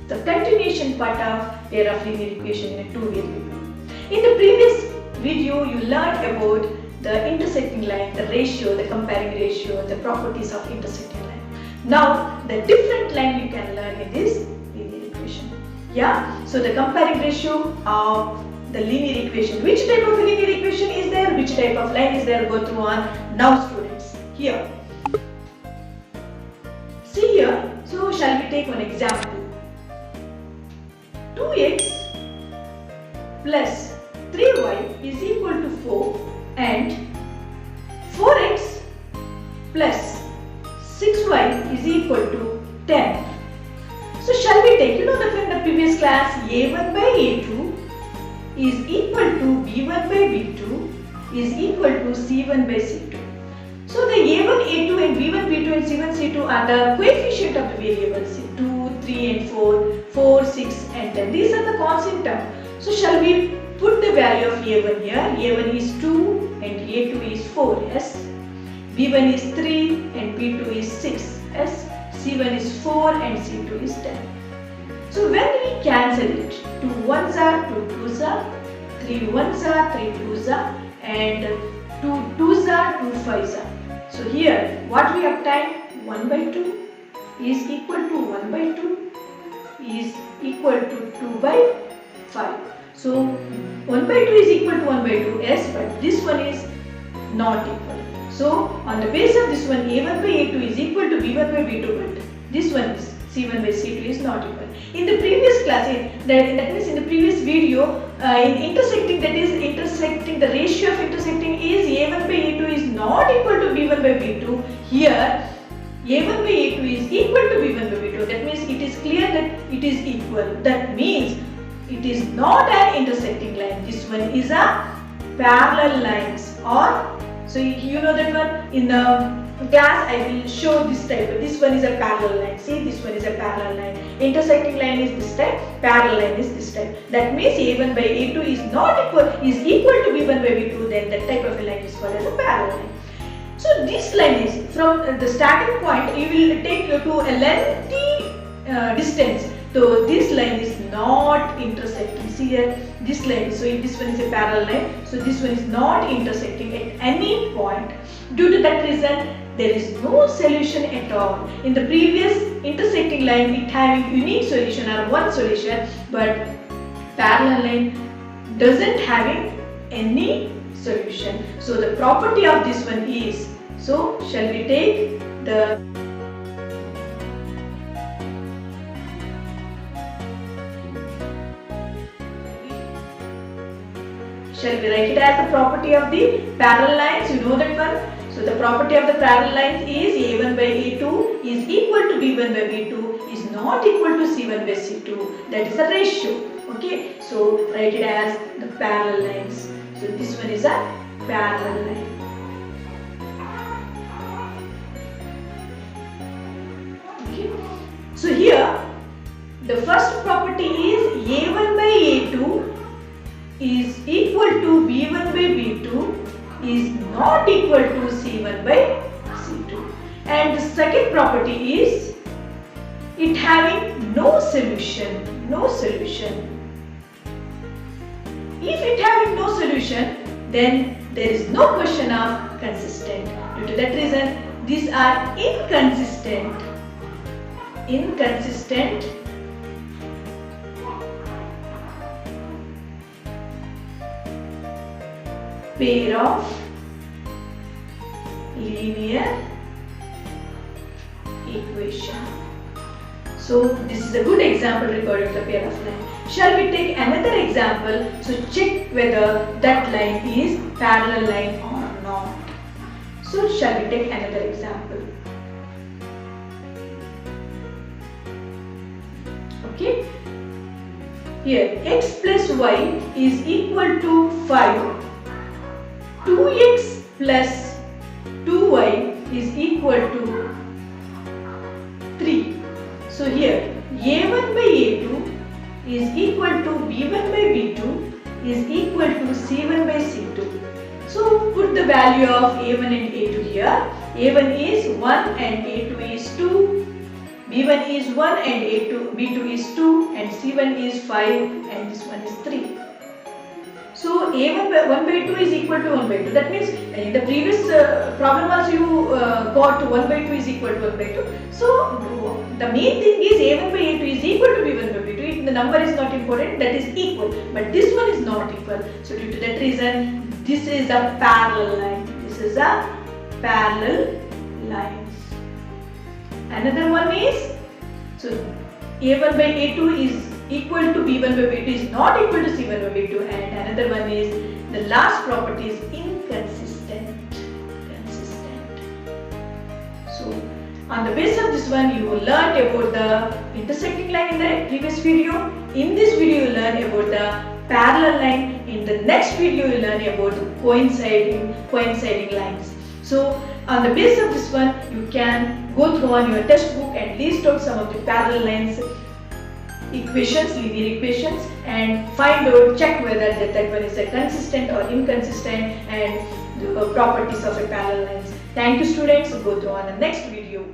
the continuation part of pair of linear equation in a two variable. In the previous video, you learned about the intersecting line, the ratio, the comparing ratio, the properties of intersecting line. Now, the different line you can learn in this linear equation. Yeah, so the comparing ratio of the linear equation. Which type of linear equation is there? Which type of line is there? Go through on now, students. Here. See here. So, shall we take one example? 2x plus 3y is equal to 4 and 4x plus 6y is equal to 10. So shall we take, you know that from the previous class, a1 by a2 is equal to b1 by b2 is equal to c1 by c2. So the a1, a2 and b1, b2 and c1, c2 are the coefficient of the variables 2, 3 and 4, 4, 6 and 10. These are the constant term. So shall we put the value of a1 here? a1 is 2 and a2 is 4, yes. b1 is 3 and b2 is 6, yes. c1 is 4 and c2 is 10. So when we cancel it, 2 1s are 2 2s are, 3 1s are 3 2s are and 2 2s are 2 5s are. So here what we obtain, 1 by 2 is equal to 1 by 2 is equal to 2 by 5. So 1 by 2 is equal to 1 by 2, yes, but this one is not equal. So on the base of this one, a1 by a2 is equal to b1 by b2, but this one is c1 by c2 is not equal. In the previous class, that means in the previous video, in intersecting, that is intersecting, the ratio of intersecting is a1 by a2 is not equal to b1 by b2. Here a1 by a2 is equal to b1 by b2. That means it is clear that it is equal. That means it is not an intersecting line. This one is a parallel lines, or so you know that one in the class I will show this type. This one is a parallel line. See, this one is a parallel line. Intersecting line is this type. Parallel line is this type. That means a1 by a2 is not equal, is equal to b1 by b2. Then that type of a line is called as a parallel line. So this line is from the starting point. You will take you to a lengthy distance. So this line is not intersecting. See here, this line. So this one is a parallel line. So this one is not intersecting at any point. Due to that reason, there is no solution at all. In the previous intersecting line, it having unique solution or one solution, but parallel line doesn't having any solution. So the property of this one is. So shall we take the Shall we write it as the property of the parallel lines? You know that one. So the property of the parallel lines is a1 by a2 is equal to b1 by b2 is not equal to c1 by c2. That is the ratio. Okay. So write it as the parallel lines. So this one is a parallel line. Okay. So here the first property is a1 by a2 is equal to b1 by b2 is not equal to c1 by c2. And the second property is it having no solution. No solution. If it having no solution, then there is no question of consistent. Due to that reason, these are inconsistent. Inconsistent pair of linear equation. So this is a good example regarding the pair of line. Shall we take another example? So check whether that line is parallel line or not. So shall we take another example? Okay. Here x plus y is equal to 5. 2x plus 2y is equal to 3. So here a1 by a2 is equal to b1 by b2 is equal to c1 by c2. So put the value of a1 and a2 here. a1 is 1 and a2 is 2. B1 is 1 and B2 is 2 and C1 is 5 and this one is 3. So A1 1 by 2 is equal to 1 by 2. That means in the previous problem also you got 1 by 2 is equal to 1 by 2. So the main thing is A1 by A2 is equal to B1 by B2. The number is not important, that is equal. But this one is not equal. So due to that reason, this is a parallel line. This is a parallel line. Another one is, so A1 by A2 is equal to B1 by B2 is not equal to C1 by B2, and another one is the last property is inconsistent. So on the basis of this one you learned about the intersecting line in the previous video. In this video you learn about the parallel line. In the next video you learn about the coinciding lines. So on the basis of this one you can go through on your textbook and list out some of the parallel lines equations, linear equations, and find out, check whether that one is a consistent or inconsistent and the properties of a parallel lines. Thank you students. Go through on the next video.